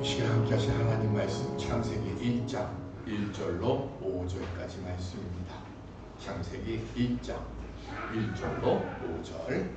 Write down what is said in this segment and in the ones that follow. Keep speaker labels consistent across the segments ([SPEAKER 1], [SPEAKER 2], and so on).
[SPEAKER 1] 이 시간 함께 하신 하나님 말씀 창세기 1장 1절로 5절까지 말씀입니다. 창세기 1장 1절로 5절.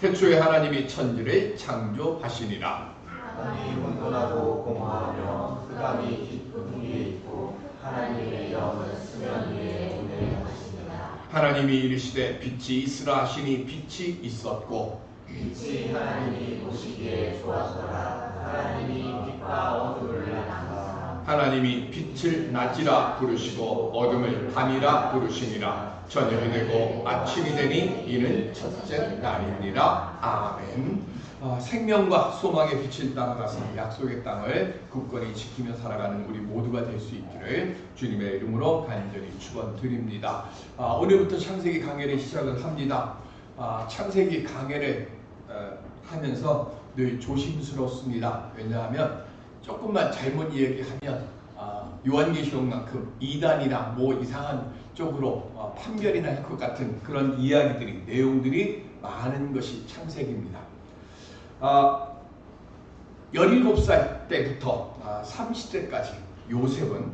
[SPEAKER 1] 태초에 하나님이 천지를 창조하시니라.
[SPEAKER 2] 하늘이 혼돈하고 공허하며 흑암이 깊은 위에 있고 하나님의 영은 수면 위에 운행하시니라.
[SPEAKER 1] 하나님이 이르시되 빛이 있으라 하시니 빛이 있었고
[SPEAKER 2] 빛이 하나님이 보시기에 좋았더라. 하나님이 빛과 어둠을 나누사
[SPEAKER 1] 하나님이 빛을 낮이라 부르시고 어둠을 밤이라 부르시니라. 저녁이 되고 아침이 되니 이는 첫째 날이니라. 아멘. 생명과 소망의 빛을 따라가서 약속의 땅을 굳건히 지키며 살아가는 우리 모두가 될 수 있기를 주님의 이름으로 간절히 축원드립니다. 오늘부터 창세기 강해를 시작을 합니다. 창세기 강해를 하면서 늘 조심스럽습니다. 왜냐하면 조금만 잘못 이야기하면 요한계시록만큼 이단이나 뭐 이상한 쪽으로 판별이나 할 것 같은 그런 이야기들이, 내용들이 많은 것이 창세기입니다. 17살 때부터 30세까지 요셉은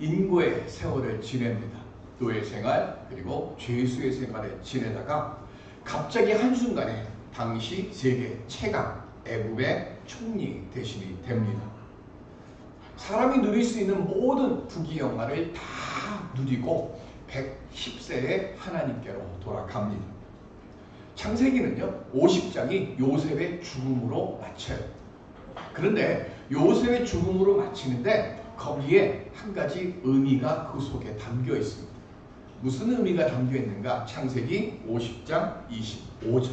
[SPEAKER 1] 인고의 세월을 지냅니다. 노예 생활 그리고 죄수의 생활을 지내다가 갑자기 한순간에 당시 세계 최강 애굽의 총리 대신이 됩니다. 사람이 누릴 수 있는 모든 부귀영화를 다 누리고 110세에 하나님께로 돌아갑니다. 창세기는요 50장이 요셉의 죽음으로 마쳐요. 그런데 요셉의 죽음으로 마치는데 거기에 한 가지 의미가 그 속에 담겨 있습니다. 무슨 의미가 담겨 있는가? 창세기 50장 25절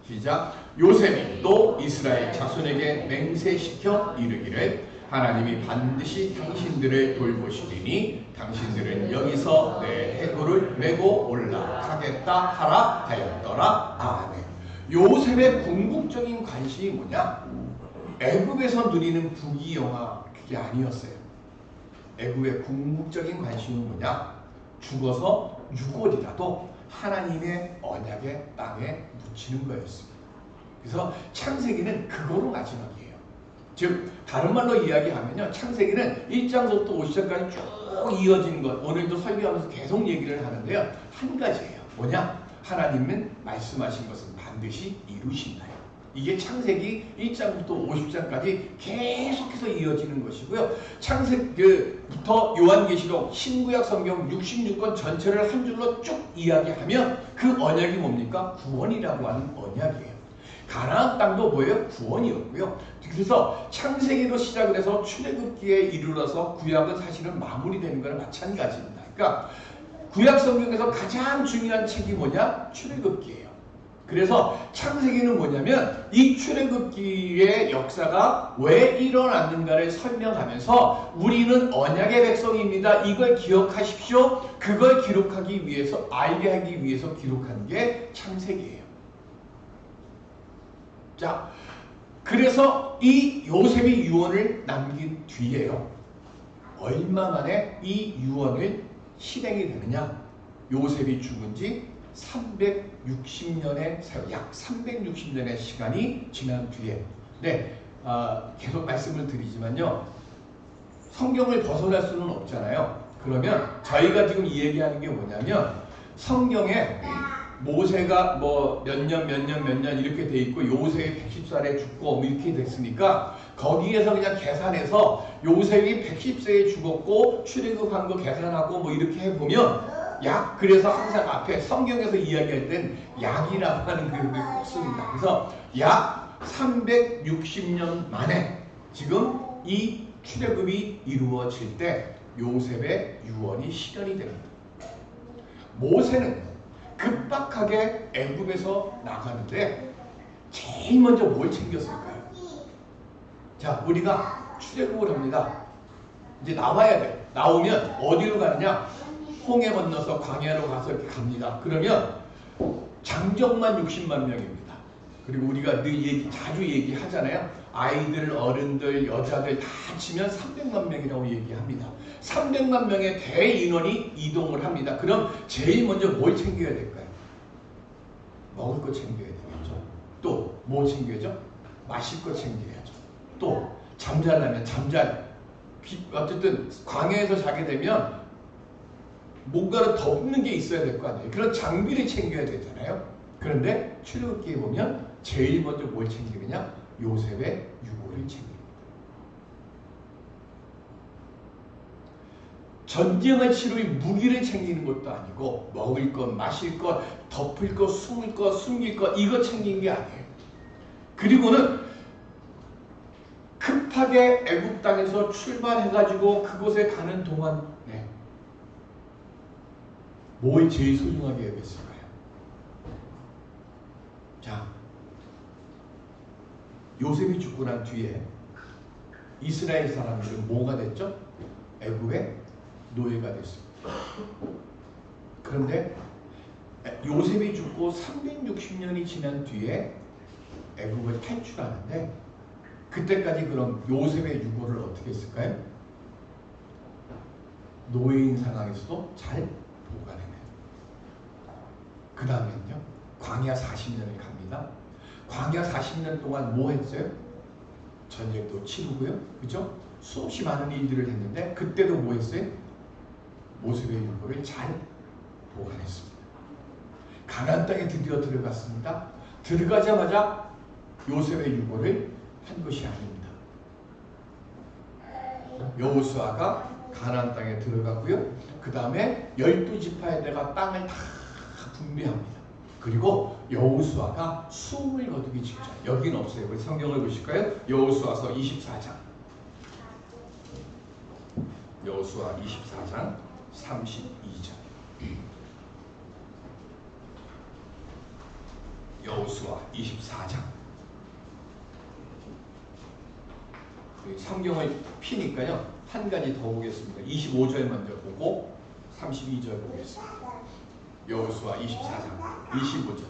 [SPEAKER 1] 시작. 요셉이 또 이스라엘 자손에게 맹세시켜 이르기를 하나님이 반드시 당신들을 돌보시리니 당신들은 여기서 내 해도를 메고 올라가겠다 하라 하였더라. 아멘. 요셉의 궁극적인 관심이 뭐냐? 애굽에서 누리는 부귀영화 그게 아니었어요. 애굽의 궁극적인 관심은 뭐냐? 죽어서 6월이라도 하나님의 언약의 땅에 묻히는 거였습니다. 그래서 창세기는 그거로 마지막이에요. 즉 다른 말로 이야기하면요, 창세기는 1장부터 50장까지 쭉 이어지는 것, 오늘도 설교하면서 계속 얘기를 하는데요, 한 가지예요. 뭐냐? 하나님은 말씀하신 것은 반드시 이루신다. 이게 창세기 1장부터 50장까지 계속해서 이어지는 것이고요. 창세기부터 요한계시록, 신구약 성경 66권 전체를 한 줄로 쭉 이야기하면 그 언약이 뭡니까? 구원이라고 하는 언약이에요. 가나안 땅도 뭐예요? 구원이었고요. 그래서 창세기로 시작을 해서 출애굽기에 이르러서 구약은 사실은 마무리되는 거랑 마찬가지입니다. 그러니까 구약 성경에서 가장 중요한 책이 뭐냐? 출애굽기예요. 그래서 창세기는 뭐냐면 이 출애굽기의 역사가 왜 일어났는가를 설명하면서 우리는 언약의 백성입니다. 이걸 기억하십시오. 그걸 기록하기 위해서, 알게 하기 위해서 기록한 게 창세기예요. 자, 그래서 이 요셉이 유언을 남긴 뒤에요, 얼마 만에 이 유언을 실행이 되느냐? 요셉이 죽은 지 360년의 세월, 약 360년의 시간이 지난 뒤에. 네, 계속 말씀을 드리지만요, 성경을 벗어날 수는 없잖아요. 그러면 저희가 지금 이 얘기하는 게 뭐냐면, 성경에 모세가 뭐 몇 년 이렇게 돼 있고 요셉이 110살에 죽고 뭐 이렇게 됐으니까 거기에서 그냥 계산해서 요셉이 110세에 죽었고 출애굽한 거 계산하고 뭐 이렇게 해보면 약, 그래서 항상 앞에 성경에서 이야기할 땐 약이라고 하는 그 씁니다. 그래서 약 360년 만에 지금 이 출애굽이 이루어질 때 요셉의 유언이 실현이 됩니다. 모세는 급박하게 애굽에서 나가는데 제일 먼저 뭘 챙겼을까요? 자, 우리가 출애굽을 합니다. 이제 나와야 돼. 나오면 어디로 가느냐? 홍해 건너서 광야로 가서 이렇게 갑니다. 그러면 장정만 60만 명입니다. 그리고 우리가 늘 자주 얘기하잖아요. 아이들, 어른들, 여자들 다 합치면 300만 명이라고 얘기합니다. 300만 명의 대인원이 이동을 합니다. 그럼 제일 먼저 뭘 챙겨야 될까요? 먹을 거 챙겨야 되겠죠. 또 뭐 챙겨야죠? 마실 거 챙겨야죠. 또 잠자려면 어쨌든 광야에서 자게 되면 뭔가를 덮는 게 있어야 될 거 아니에요. 그런 장비를 챙겨야 되잖아요. 그런데 출애굽기에 보면 제일 먼저 뭘 챙기느냐? 요셉의 유골을 챙깁니다. 전쟁을 치를 무기를 챙기는 것도 아니고 먹을 것, 마실 것, 덮을 것, 숨을 것, 숨길 것 이거 챙긴 게 아니에요. 그리고는 급하게 애굽 땅에서 출발해가지고 그곳에 가는 동안에 뭘 제일 소중하게 여겼을까요? 자, 요셉이 죽고 난 뒤에 이스라엘 사람들은 뭐가 됐죠? 애굽의 노예가 됐습니다. 그런데 요셉이 죽고 360년이 지난 뒤에 애굽을 탈출하는데 그때까지 그럼 요셉의 유골을 어떻게 했을까요? 노예인 상황에서도 잘 보관해내요. 그 다음에는요, 광야 40년을 갑니다. 광야 40년 동안 뭐 했어요? 전쟁도 치르고요, 그죠? 수없이 많은 일들을 했는데 그때도 뭐 했어요? 모습의 유골을 잘 보관했습니다. 가나안 땅에 드디어 들어갔습니다. 들어가자마자 요셉의 유골을 한 것이 아닙니다. 여호수아가 가나안 땅에 들어가고요. 그 다음에 12지파에다가 땅을 다 분배합니다. 그리고 여호수아가 숨을 거두기 직전, 여기는 없어요. 우리 성경을 보실까요? 여호수아서 24장. 여호수아 24장 32절. 여호수아 24장. 성경을 피니까요. 한 가지 더 보겠습니다. 25절 먼저 보고 32절 보겠습니다. 여호수아 24장 25절.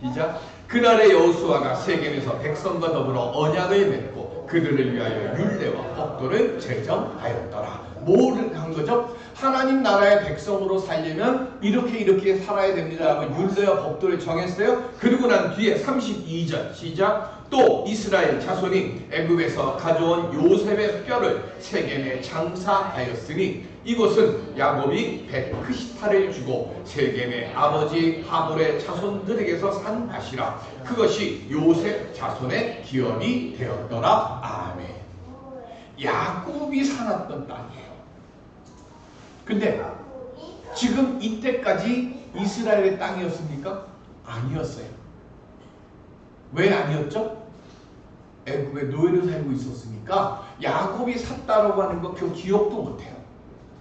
[SPEAKER 1] 시작. 그날에 여호수아가 세겜에서 백성과 더불어 언약을 맺고 그들을 위하여 율례와 법도를 제정하였더라. 뭐를 한 거죠? 하나님 나라의 백성으로 살려면 이렇게 살아야 됩니다라고 율례와 법도를 정했어요. 그리고 난 뒤에 32절 시작. 또 이스라엘 자손이 애굽에서 가져온 요셉의 뼈를 세겜에 장사하였으니 이곳은 야곱이 베크시타를 주고 세겜의 아버지 하몰의 자손들에게서 산 밭이라. 그것이 요셉 자손의 기업이 되었더라. 아멘. 야곱이 살았던 땅이에요. 근데 지금 이때까지 이스라엘의 땅이었습니까? 아니었어요. 왜 아니었죠? 애굽에 노예로 살고 있었으니까 야곱이 샀다라고 하는 거 그 기억도 못해요.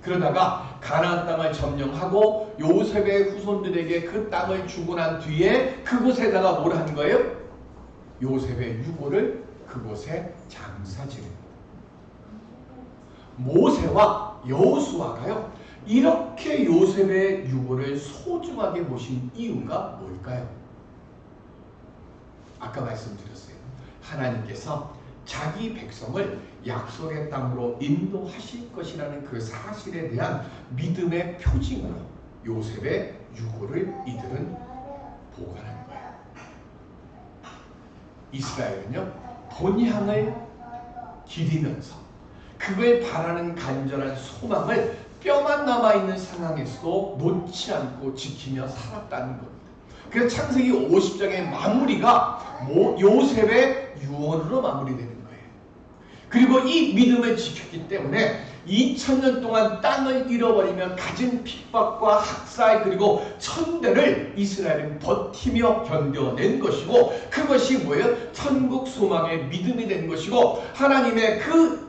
[SPEAKER 1] 그러다가 가나안 땅을 점령하고 요셉의 후손들에게 그 땅을 주고 난 뒤에 그곳에다가 뭘 한 거예요? 요셉의 유골을 그곳에 장사지릅니다. 모세와 여호수아가요 이렇게 요셉의 유골을 소중하게 보신 이유가 뭘까요? 아까 말씀드렸어요. 하나님께서 자기 백성을 약속의 땅으로 인도하실 것이라는 그 사실에 대한 믿음의 표징으로 요셉의 유골을 이들은 보관한 거예요. 이스라엘은요 본향을 기리면서 그걸 바라는 간절한 소망을 뼈만 남아있는 상황에서도 놓지 않고 지키며 살았다는 겁니다. 그래서 창세기 50장의 마무리가 요셉의 유언으로 마무리되는 거예요. 그리고 이 믿음을 지켰기 때문에 2000년 동안 땅을 잃어버리며 가진 핍박과 학살 그리고 천대를 이스라엘은 버티며 견뎌낸 것이고 그것이 뭐예요? 천국 소망의 믿음이 된 것이고 하나님의 그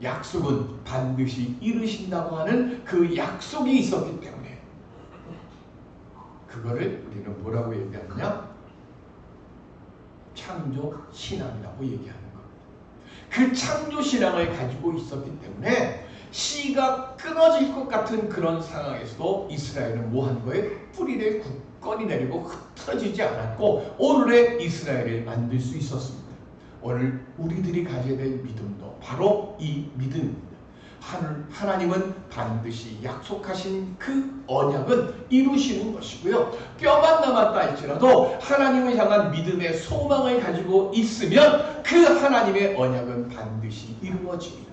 [SPEAKER 1] 약속은 반드시 이루신다고 하는 그 약속이 있었기 때문에 그거를 우리는 뭐라고 얘기하느냐? 창조 신앙이라고 얘기하는 겁니다. 그 창조 신앙을 가지고 있었기 때문에 씨가 끊어질 것 같은 그런 상황에서도 이스라엘은 뭐 한 거예요? 뿌리를 굳건히 내리고 흩어지지 않았고 오늘의 이스라엘을 만들 수 있었습니다. 오늘 우리들이 가져야 될 믿음도 바로 이 믿음입니다. 하나님은 반드시 약속하신 그 언약은 이루시는 것이고요. 뼈만 남았다 할지라도 하나님을 향한 믿음의 소망을 가지고 있으면 그 하나님의 언약은 반드시 이루어지니까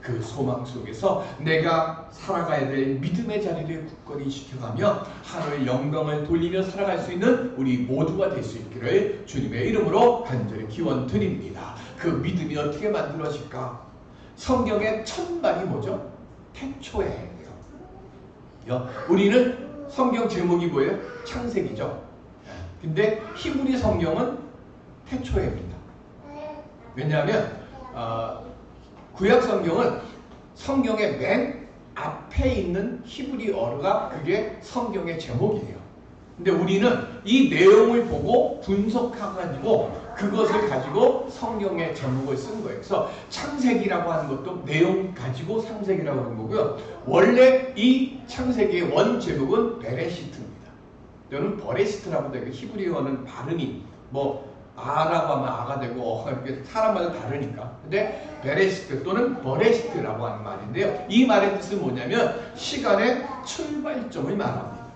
[SPEAKER 1] 그 소망 속에서 내가 살아가야 될 믿음의 자리를 굳건히 지켜가며 하나님의 영광을 돌리며 살아갈 수 있는 우리 모두가 될 수 있기를 주님의 이름으로 간절히 기원 드립니다. 그 믿음이 어떻게 만들어질까? 성경의 첫 말이 뭐죠? 태초에. 우리는 성경 제목이 뭐예요? 창세기죠. 근데 히브리 성경은 태초에입니다. 왜냐하면 구약 성경은 성경의 맨 앞에 있는 히브리어가 그게 성경의 제목이에요. 근데 우리는 이 내용을 보고 분석해가지고 그것을 가지고 성경의 제목을 쓴 거예요. 그래서 창세기라고 하는 것도 내용 가지고 창세기라고 하는 거고요. 원래 이 창세기의 원 제목은 베레시트입니다. 저는 버레시트라고 되고 히브리어는 발음이 아라고 하면 아가 되고 어가 이렇게 사람마다 다르니까. 근데 베레시트 또는 버레시트라고 하는 말인데요. 이 말의 뜻은 뭐냐면 시간의 출발점을 말합니다.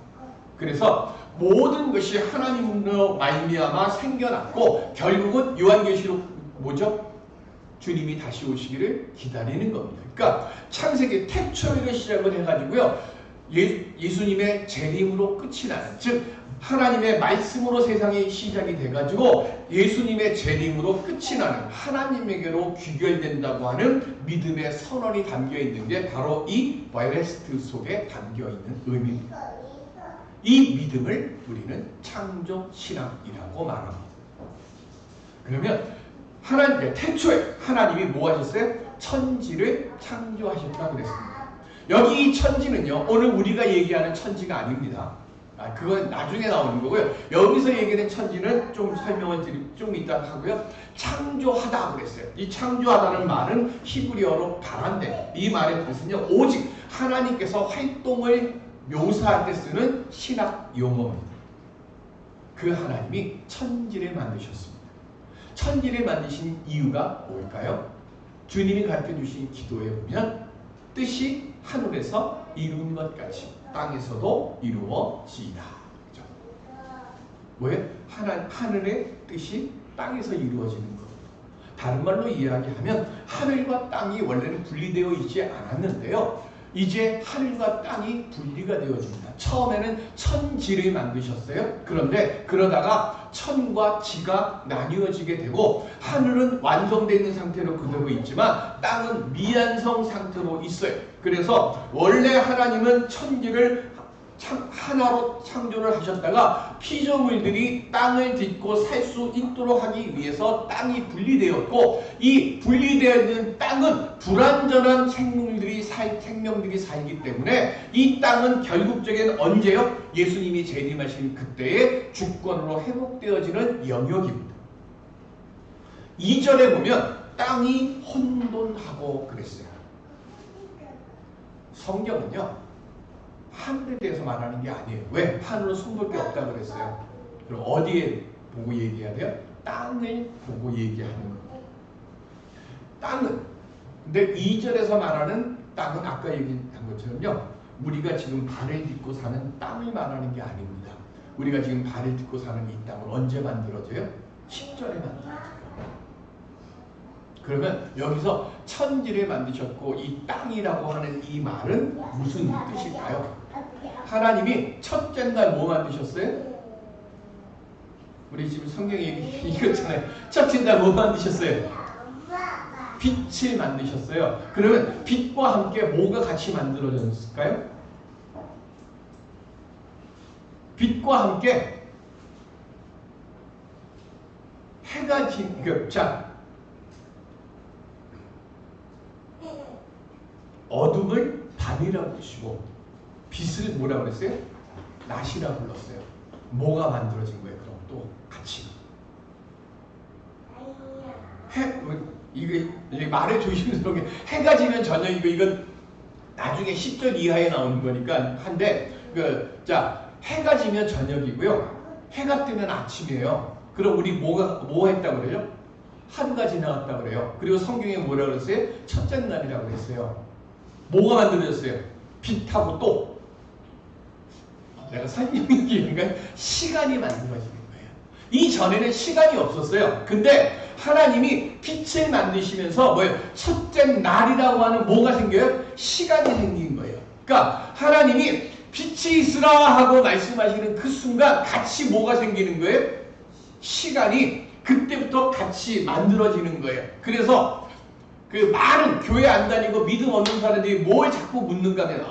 [SPEAKER 1] 그래서 모든 것이 하나님으로 말미암아 생겨났고 결국은 요한계시록 뭐죠? 주님이 다시 오시기를 기다리는 겁니다. 그러니까 창세기 태초를 시작을 해가지고요. 예수님의 재림으로 끝이 나는, 즉 하나님의 말씀으로 세상이 시작이 돼가지고 예수님의 재림으로 끝이 나는, 하나님에게로 귀결된다고 하는 믿음의 선언이 담겨있는 게 바로 이 베레시트 속에 담겨있는 의미입니다. 이 믿음을 우리는 창조신앙이라고 말합니다. 그러면 하나님의 태초에 하나님이 뭐 하셨어요? 천지를 창조하셨다고 그랬습니다. 여기 이 천지는요, 오늘 우리가 얘기하는 천지가 아닙니다. 그건 나중에 나오는 거고요. 여기서 얘기하는 천지는 좀 설명을 좀 이따 하고요. 창조하다 그랬어요. 이 창조하다는 말은 히브리어로 바란데, 이 말의 뜻은요, 오직 하나님께서 활동을 묘사할 때 쓰는 신학 용어입니다. 그 하나님이 천지를 만드셨습니다. 천지를 만드신 이유가 뭘까요? 주님이 가르쳐 주신 기도에 보면 뜻이 하늘에서 이룬 것 같이 땅에서도 이루어지이다. 그렇죠? 뭐예요? 하늘의 뜻이 땅에서 이루어지는 것. 다른 말로 이야기하면 하늘과 땅이 원래는 분리되어 있지 않았는데요. 이제 하늘과 땅이 분리가 되어집니다. 처음에는 천지를 만드셨어요. 그런데 그러다가 천과 지가 나뉘어지게 되고 하늘은 완성되어 있는 상태로 그대로 있지만 땅은 미완성 상태로 있어요. 그래서 원래 하나님은 천지를 하나로 창조를 하셨다가 피조물들이 땅을 딛고 살 수 있도록 하기 위해서 땅이 분리되었고, 이 분리되어 있는 땅은 불완전한 생명들이 살기 때문에 이 땅은 결국적인 언제요? 예수님이 재림하신 그때의 주권으로 회복되어지는 영역입니다. 2절에 보면 땅이 혼돈하고 그랬어요. 성경은요, 하늘에 대해서 말하는 게 아니에요. 왜? 하늘은 숨볼 게 없다고 그랬어요. 그럼 어디에 보고 얘기해야 돼요? 땅을 보고 얘기하는 거예요. 땅은. 근데 2절에서 말하는 땅은 아까 얘기한 것처럼요, 우리가 지금 발을 딛고 사는 땅을 말하는 게 아닙니다. 우리가 지금 발을 딛고 사는 이 땅은 언제 만들어져요? 10절에 만들어져요. 그러면 여기서 천지를 만드셨고 이 땅이라고 하는 이 말은 무슨 뜻일까요? 하나님이 첫째 날 뭐 만드셨어요? 우리 지금 성경 얘기 읽었잖아요. 첫째 날 뭐 만드셨어요? 빛을 만드셨어요. 그러면 빛과 함께 뭐가 같이 만들어졌을까요? 빛과 함께 해가 어둠을 밤이라고 부르시고 빛을 뭐라고 그랬어요? 낮이라고 불렀어요. 뭐가 만들어진 거예요? 그럼 또 같이 이게 말에 조심스럽게 해가 지면 저녁이고, 이건 나중에 10절 이하에 나오는 거니까 한데, 해가 지면 저녁이고요, 해가 뜨면 아침이에요. 그럼 우리 뭐 했다고 그래요? 하루가 지나갔다고 그래요. 그리고 성경에 뭐라고 그랬어요? 첫째 날이라고 그랬어요. 뭐가 만들어졌어요? 빛하고 또 내가 설명드리는 시간이 만들어지는 거예요. 이전에는 시간이 없었어요. 근데 하나님이 빛을 만드시면서 뭐예요? 첫째 날이라고 하는 뭐가 생겨요? 시간이 생긴 거예요. 그러니까 하나님이 빛이 있으라 하고 말씀하시는 그 순간 같이 뭐가 생기는 거예요? 시간이 그때부터 같이 만들어지는 거예요. 그래서 그 많은 교회 안 다니고 믿음 없는 사람들이 뭘 자꾸 묻는가 하면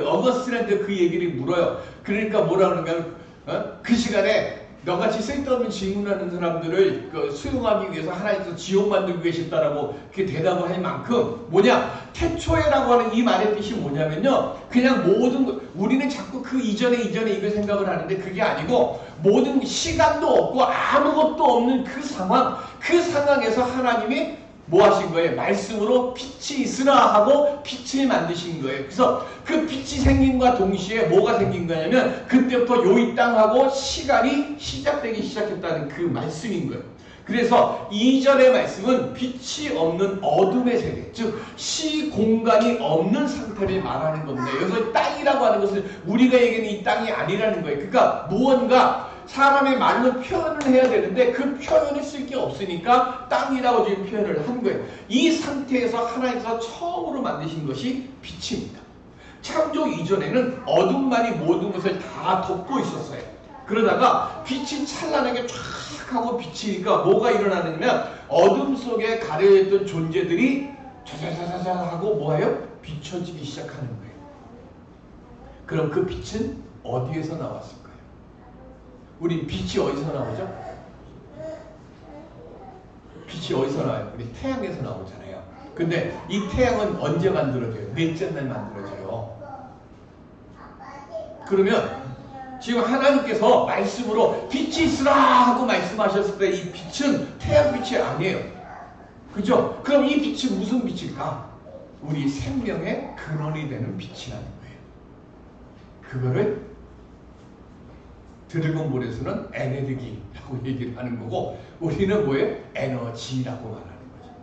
[SPEAKER 1] 어거스틴한테 그 얘기를 물어요. 그러니까 뭐라 그러는가 그 시간에 너같이 쓸데없는 질문하는 사람들을 수용하기 위해서 하나님께서 지옥 만들고 계셨다라고 그 대답을 할 만큼 뭐냐 태초에라고 하는 이 말의 뜻이 뭐냐면요 그냥 모든 우리는 자꾸 그 이전에 이걸 생각을 하는데 그게 아니고 모든 시간도 없고 아무것도 없는 그 상황에서 하나님이 뭐 하신 거예요? 말씀으로 빛이 있으라 하고 빛을 만드신 거예요. 그래서 그 빛이 생김과 동시에 뭐가 생긴 거냐면 그때부터 요 땅하고 시간이 시작되기 시작했다는 그 말씀인 거예요. 그래서 2절의 말씀은 빛이 없는 어둠의 세계, 즉 시공간이 없는 상태를 말하는 건데 여기서 땅이라고 하는 것은 우리가 얘기하는 이 땅이 아니라는 거예요. 그러니까 무언가 사람의 말로 표현을 해야 되는데 그 표현을 쓸 게 없으니까 땅이라고 지금 표현을 한 거예요. 이 상태에서 하나님께서 처음으로 만드신 것이 빛입니다. 창조 이전에는 어둠만이 모든 것을 다 덮고 있었어요. 그러다가 빛이 찬란하게 쫙 하고 비치니까 뭐가 일어나느냐면 어둠 속에 가려있던 존재들이 자자자자자 하고 뭐예요? 비춰지기 시작하는 거예요. 그럼 그 빛은 어디에서 나왔을까요? 우리 빛이 어디서 나오죠? 빛이 어디서 나와요? 우리 태양에서 나오잖아요. 근데 이 태양은 언제 만들어져요? 넷째 날 만들어져요. 그러면 지금 하나님께서 말씀으로 빛이 있으라 하고 말씀하셨을 때 이 빛은 태양빛이 아니에요. 그죠? 그럼 이 빛이 무슨 빛일까? 우리 생명의 근원이 되는 빛이라는 거예요. 그거를 드래곤볼에서는 에너지라고 얘기를 하는 거고 우리는 뭐예요? 에너지라고 말하는 거죠.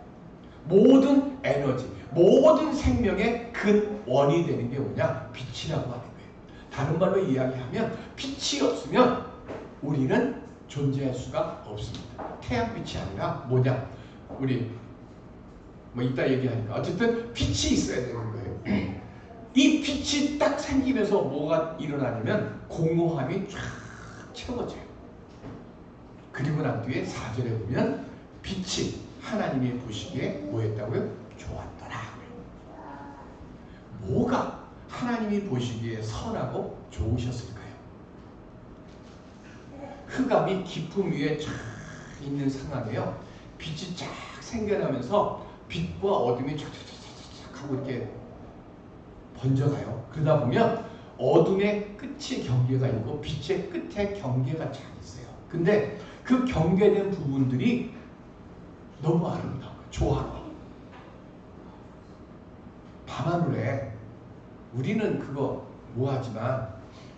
[SPEAKER 1] 모든 에너지, 모든 생명의 근원이 되는 게 뭐냐? 빛이라고 하는 거예요. 다른 말로 이야기하면 빛이 없으면 우리는 존재할 수가 없습니다. 태양빛이 아니라 뭐냐? 우리 뭐 이따 얘기하니까 어쨌든 빛이 있어야 되는 거예요. 이 빛이 딱 생기면서 뭐가 일어나냐면 공허함이 쫙 채워져요. 그리고 난 뒤에 4절에 보면 빛이 하나님이 보시기에 뭐였다고요? 좋았더라. 뭐가 하나님이 보시기에 선하고 좋으셨을까요? 흑암이 깊음 위에 쫙 있는 상황에요. 빛이 쫙 생겨나면서 빛과 어둠이 쫙쫙쫙쫙 하고 이렇게 번져가요. 그러다 보면 어둠의 끝에 경계가 있고 빛의 끝에 경계가 잘 있어요. 근데 그 경계된 부분들이 너무 아름다워요. 조화로워. 밤하늘에 우리는 그거 뭐하지만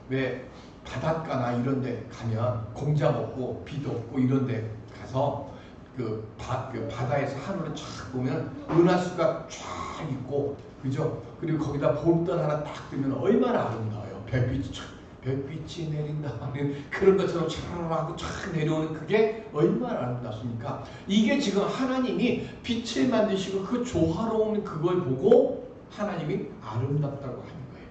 [SPEAKER 1] 왜 바닷가나 이런 데 가면 공장 없고 빛 없고 이런 데 가서 그 바다에서 하늘을 쫙 보면 은하수가 쫙 있고 그죠? 그리고 거기다 볼던 하나 딱 뜨면 얼마나 아름다워요. 별빛이 내린다 하는 그런 것처럼 촤르르 쫙 내려오는 그게 얼마나 아름답습니까? 이게 지금 하나님이 빛을 만드시고 그 조화로운 그걸 보고 하나님이 아름답다고 하는 거예요.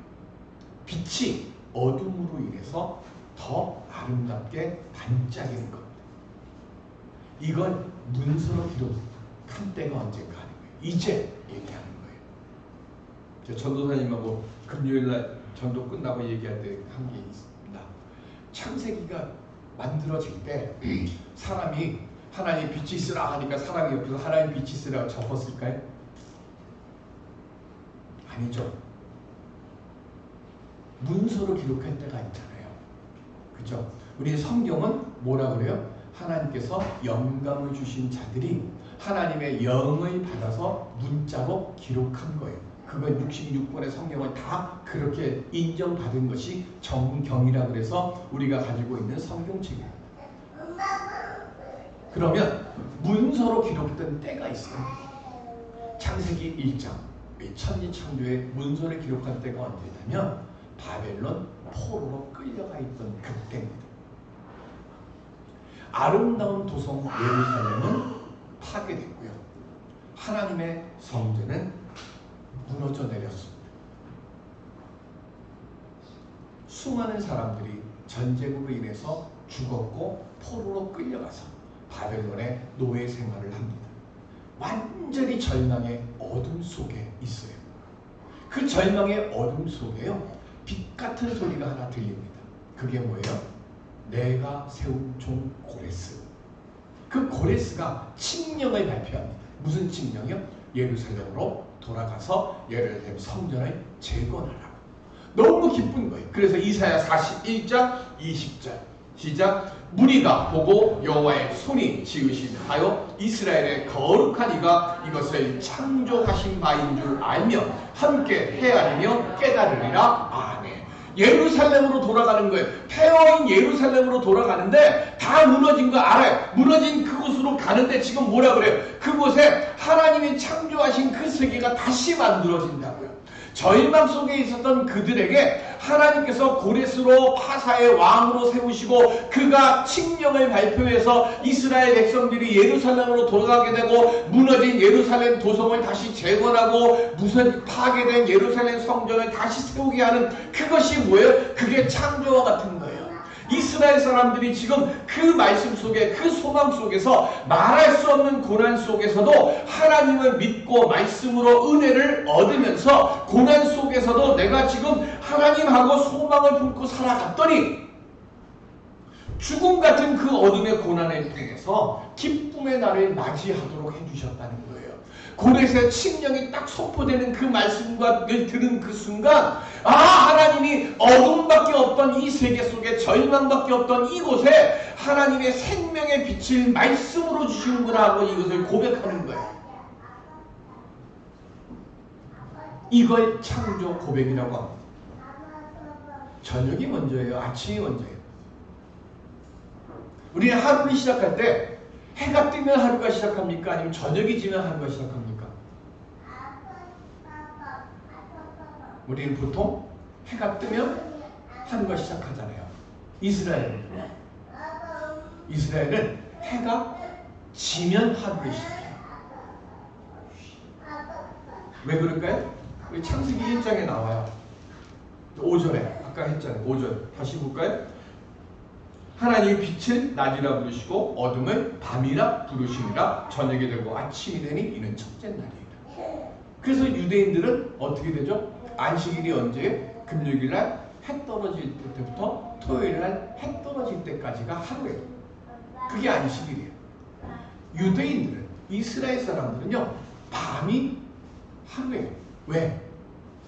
[SPEAKER 1] 빛이 어둠으로 인해서 더 아름답게 반짝이는 겁니다. 이건 문서로 기록한 때가 언젠가 하는 거예요. 이제 얘기하는 거예요. 저 전도사님하고 금요일날 전도 끝나고 얘기할 때 한 게 있습니다. 창세기가 만들어질 때 사람이 하나님 빛이 있으라 하니까 사람이 옆에서 하나님 빛이 있으라고 적었을까요? 아니죠. 문서로 기록할 때가 있잖아요. 그죠? 우리 성경은 뭐라 그래요? 하나님께서 영감을 주신 자들이 하나님의 영을 받아서 문자로 기록한 거예요. 그건 66권의 성경을 다 그렇게 인정받은 것이 정경이라 그래서 우리가 가지고 있는 성경책이에요. 그러면 문서로 기록된 때가 있어요. 창세기 1장 이 천지창조의 문서를 기록한 때가 언제냐면 바벨론 포로로 끌려가 있던 그때입니다. 아름다운 도성 예루살렘은 파괴됐고요. 하나님의 성전은 무너져 내렸습니다. 수많은 사람들이 전쟁으로 인해서 죽었고 포로로 끌려가서 바벨론의 노예 생활을 합니다. 완전히 절망의 어둠 속에 있어요. 그 절망의 어둠 속에요, 빛 같은 소리가 하나 들립니다. 그게 뭐예요? 내가 세운 종 고레스. 그 고레스가 칙령을 발표합니다. 무슨 칙령이요? 예루살렘으로 돌아가서 예루살렘 성전을 재건하라고. 너무 기쁜 거예요. 그래서 이사야 41장 20절 시작. 무리가 보고 여호와의 손이 지으신 하여 이스라엘의 거룩한 이가 이것을 창조하신 바인 줄 알며 함께 헤아리며 깨달으리라. 아멘. 예루살렘으로 돌아가는 거예요. 폐허인 예루살렘으로 돌아가는데 다 무너진 거 알아요. 무너진 그곳으로 가는데 지금 뭐라 그래요? 그곳에 하나님이 창조하신 그 세계가 다시 만들어진다고요. 절망 속에 있었던 그들에게 하나님께서 고레스로 파사의 왕으로 세우시고 그가 칙령을 발표해서 이스라엘 백성들이 예루살렘으로 돌아가게 되고 무너진 예루살렘 도성을 다시 재건하고 무슨 파괴된 예루살렘 성전을 다시 세우게 하는 그것이 뭐예요? 그게 창조와 같은 거예요. 이스라엘 사람들이 지금 그 말씀 속에 그 소망 속에서 말할 수 없는 고난 속에서도 하나님을 믿고 말씀으로 은혜를 얻으면서 고난 속에서도 내가 지금 하나님하고 소망을 품고 살아갔더니 죽음 같은 그 어둠의 고난을 통해서 기쁨의 날을 맞이하도록 해주셨다는 거예요. 고레스의 칙령이 딱 선포되는 그 말씀을 들은 그 순간 하나님이 어둠밖에 없던 이 세계 속에 절망밖에 없던 이곳에 하나님의 생명의 빛을 말씀으로 주시는구나 하고 이것을 고백하는 거예요. 이걸 창조 고백이라고 합니다. 저녁이 먼저예요? 아침이 먼저예요? 우리는 하루를 시작할 때 해가 뜨면 하루가 시작합니까? 아니면 저녁이 지면 하루가 시작합니까? 우리는 보통 해가 뜨면 하루가 시작하잖아요. 이스라엘은 해가 지면 하루를 시작해요. 왜 그럴까요? 우리 창세기 1장에 나와요. 5절에 아까 했잖아요. 5절 다시 볼까요? 하나님이 빛을 낮이라 부르시고 어둠을 밤이라 부르시니라. 저녁이 되고 아침이 되니 이는 첫째 날이라. 그래서 유대인들은 어떻게 되죠? 안식일이 언제예요? 금요일날 해 떨어질 때부터 토요일날 해 떨어질 때까지가 하루예요. 그게 안식일이에요. 유대인들은, 이스라엘 사람들은요, 밤이 하루예요. 왜?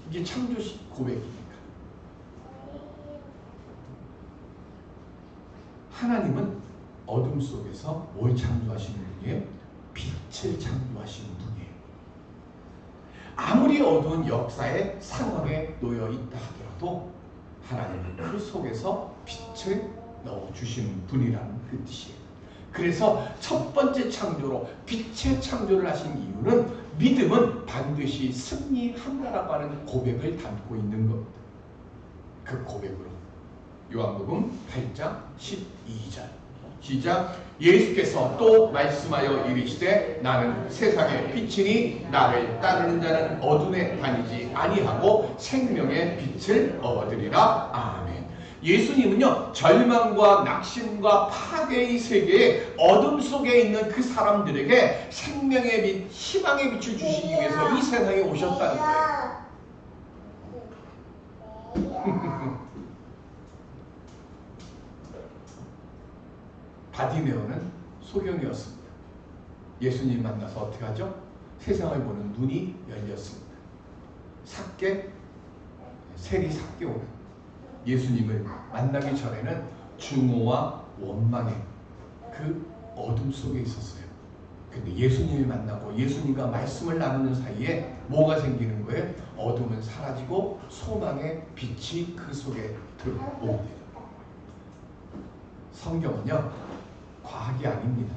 [SPEAKER 1] 이게 창조 고백이니까. 하나님은 어둠 속에서 뭘 창조하시는 분이에요? 빛을 창조하시는 분이에요. 아무리 어두운 역사의 상황에 놓여 있다 하더라도 하나님은 그 속에서 빛을 넣어주시는 분이라는 그 뜻이에요. 그래서 첫 번째 창조로 빛의 창조를 하신 이유는 믿음은 반드시 승리한다라고 하는 고백을 담고 있는 겁니다. 그 고백으로 요한복음 8장 12절 시작. 예수께서 또 말씀하여 이르시되 나는 세상의 빛이니 나를 따르는 자는 어둠에 다니지 아니하고 생명의 빛을 얻으리라. 아멘. 예수님은요, 절망과 낙심과 파괴의 세계에 어둠 속에 있는 그 사람들에게 생명의 빛, 희망의 빛을 주시기 위해서 이 세상에 오셨다는 거예요. 바디메오는 소경이었습니다. 예수님 만나서 어떻게 하죠? 세상을 보는 눈이 열렸습니다. 셀이 삭게 오는 예수님을 만나기 전에는 증오와 원망의 그 어둠 속에 있었어요. 근데 예수님을 만나고 예수님과 말씀을 나누는 사이에 뭐가 생기는 거예요? 어둠은 사라지고 소망의 빛이 그 속에 들어옵니다. 성경은요, 과학이 아닙니다.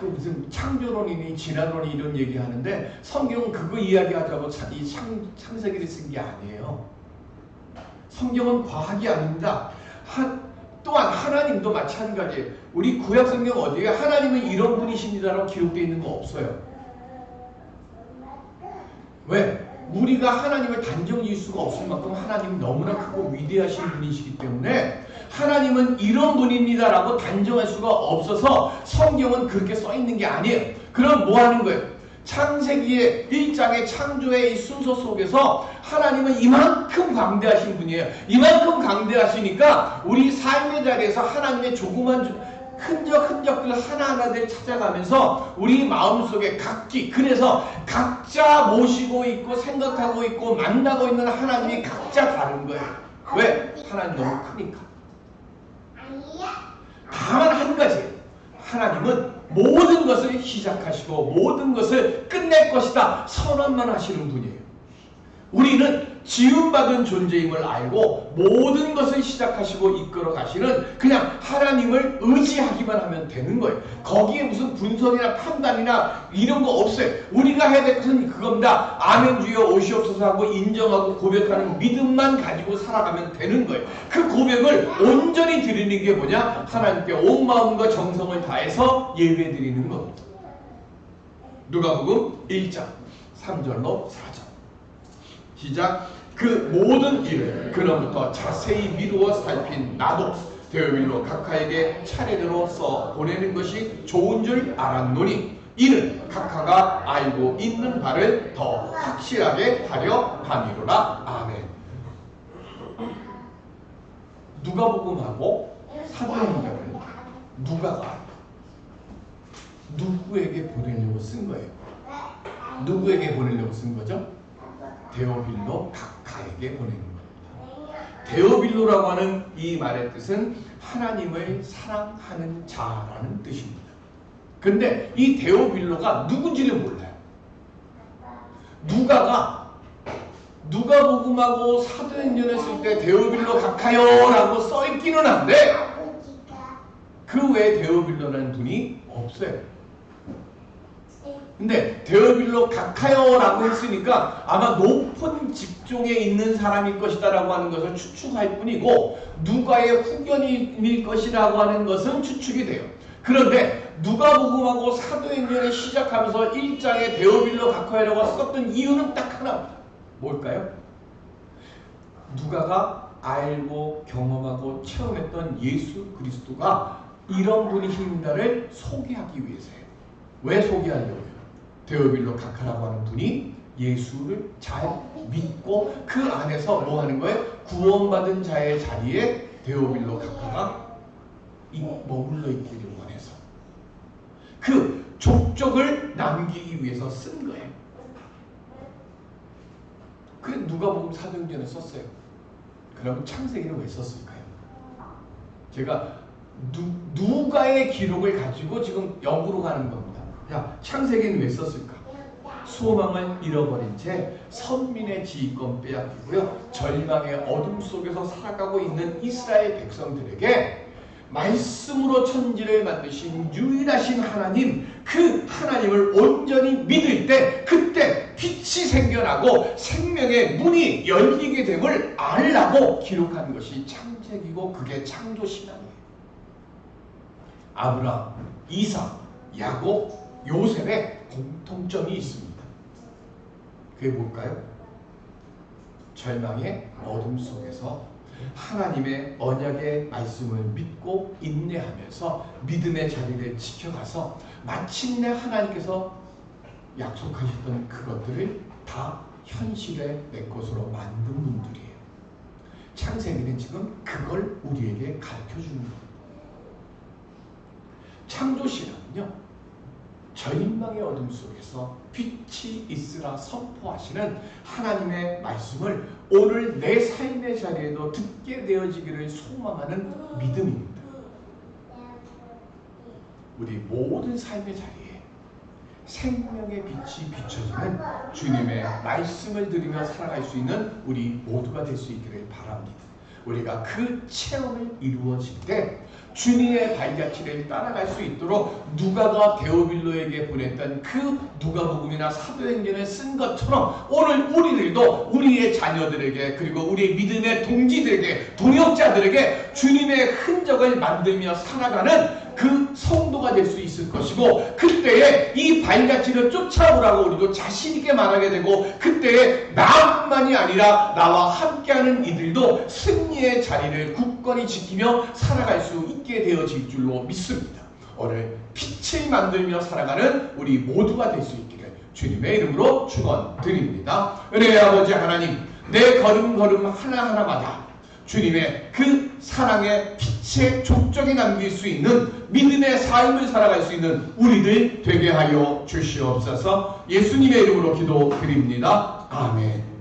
[SPEAKER 1] 자꾸 무슨 창조론이니 진화론이 이런 얘기하는데 성경은 그거 이야기하자고 이 창세기를 쓴 게 아니에요. 성경은 과학이 아닙니다. 또한 하나님도 마찬가지예요. 우리 구약 성경 어디에 하나님은 이런 분이십니다라고 기록되어 있는 거 없어요. 왜? 우리가 하나님을 단정 지을 수가 없을 만큼 하나님은 너무나 크고 위대하신 분이시기 때문에 하나님은 이런 분입니다라고 단정할 수가 없어서 성경은 그렇게 써 있는 게 아니에요. 그럼 뭐 하는 거예요? 창세기의 1장의 창조의 이 순서 속에서 하나님은 이만큼 광대하신 분이에요. 이만큼 광대하시니까 우리 삶의 자리에서 하나님의 조그만 흔적들 하나하나들 찾아가면서 우리 마음속에 그래서 각자 모시고 있고 생각하고 있고 만나고 있는 하나님이 각자 다른 거예요. 왜? 하나님 너무 크니까. 다만 한 가지, 하나님은 모든 것을 시작하시고 모든 것을 끝낼 것이다 선언만 하시는 분이에요. 우리는 지음받은 존재임을 알고 모든 것을 시작하시고 이끌어 가시는 그냥 하나님을 의지하기만 하면 되는 거예요. 거기에 무슨 분석이나 판단이나 이런 거 없어요. 우리가 해야 될 것은 그겁니다. 아멘 주여 오시옵소서 하고 인정하고 고백하는 믿음만 가지고 살아가면 되는 거예요. 그 고백을 온전히 드리는 게 뭐냐? 하나님께 온 마음과 정성을 다해서 예배 드리는 겁니다. 누가복음 1장 3절로 4절 시작. 그 모든 일을 그로부터 자세히 미루어 살핀 나도 데오빌로 각하에게 차례대로 써 보내는 것이 좋은 줄 알았노니 이는 각하가 알고 있는 바를 더 확실하게 하려 함이로라. 아멘. 누가복음하고 사도행전을 누가가 누구에게 보내려고 쓴 거예요? 누구에게 보내려고 쓴 거죠? 데오빌로 각하에게 보내는 겁니다. 데오빌로라고 하는 이 말의 뜻은 하나님을 사랑하는 자라는 뜻입니다. 근데 이 데오빌로가 누군지를 몰라요. 누가복음하고 사도행전을 쓸 때 데오빌로 각하요라고 써있기는 한데 그 외에 데오빌로라는 분이 없어요. 근데 데오빌로 각하요라고 했으니까 아마 높은 직종에 있는 사람일 것이다 라고 하는 것을 추측할 뿐이고 누가의 후견일 것이라고 하는 것은 추측이 돼요. 그런데 누가복음하고 사도행전을 시작하면서 1장에 데오빌로 각하요라고 썼던 이유는 딱 하나입니다. 뭘까요? 누가가 알고 경험하고 체험했던 예수 그리스도가 이런 분이십니다를 소개하기 위해서예요. 왜 소개하려고요? 데오빌로 각하라고 하는 분이 예수를 잘 믿고 그 안에서 뭐 하는 거예요? 구원받은 자의 자리에 데오빌로 각하가 머물러 있기를 원해서 그 족적을 남기기 위해서 쓴 거예요. 그래 누가복음 사도행전에 썼어요. 그럼 창세기는 왜 썼을까요? 제가 누가의 기록을 가지고 지금 역으로 가는 겁니다. 야, 창세기는 왜 썼을까? 소망을 잃어버린 채 선민의 지휘권 빼앗기고요. 절망의 어둠 속에서 살아가고 있는 이스라엘 백성들에게 말씀으로 천지를 만드신 유일하신 하나님, 그 하나님을 온전히 믿을 때 그때 빛이 생겨나고 생명의 문이 열리게 됨을 알라고 기록한 것이 창세기고 그게 창조신앙이에요. 아브라함, 이삭, 야곱, 요셉의 공통점이 있습니다. 그게 뭘까요? 절망의 어둠 속에서 하나님의 언약의 말씀을 믿고 인내하면서 믿음의 자리를 지켜가서 마침내 하나님께서 약속하셨던 그것들을 다 현실에 내 것으로 만든 분들이에요. 창세기는 지금 그걸 우리에게 가르쳐주는 겁니다. 창조신앙은요, 절망의 어둠 속에서 빛이 있으라 선포하시는 하나님의 말씀을 오늘 내 삶의 자리에도 듣게 되어지기를 소망하는 믿음입니다. 우리 모든 삶의 자리에 생명의 빛이 비춰지는 주님의 말씀을 들으며 살아갈 수 있는 우리 모두가 될 수 있기를 바랍니다. 우리가 그 체험을 이루어질 때 주님의 발자취를 따라갈 수 있도록 누가가 데오빌로에게 보냈던 그 누가복음이나 사도행전을 쓴 것처럼 오늘 우리들도 우리의 자녀들에게 그리고 우리의 믿음의 동지들에게 동역자들에게 주님의 흔적을 만들며 살아가는 그 성도가 될 수 있을 것이고, 그때에 이 발자취를 쫓아오라고 우리도 자신 있게 말하게 되고, 그때에 나뿐만이 아니라 나와 함께하는 이들도 승리의 자리를 굳건히 지키며 살아갈 수 있게 되어질 줄로 믿습니다. 오늘 빛을 만들며 살아가는 우리 모두가 될 수 있기를 주님의 이름으로 축원드립니다. 은혜의 아버지 하나님, 내 걸음걸음 하나하나마다 주님의 그 사랑의 빛의 족적이 남길 수 있는 믿음의 삶을 살아갈 수 있는 우리들 되게 하여 주시옵소서. 예수님의 이름으로 기도드립니다. 아멘.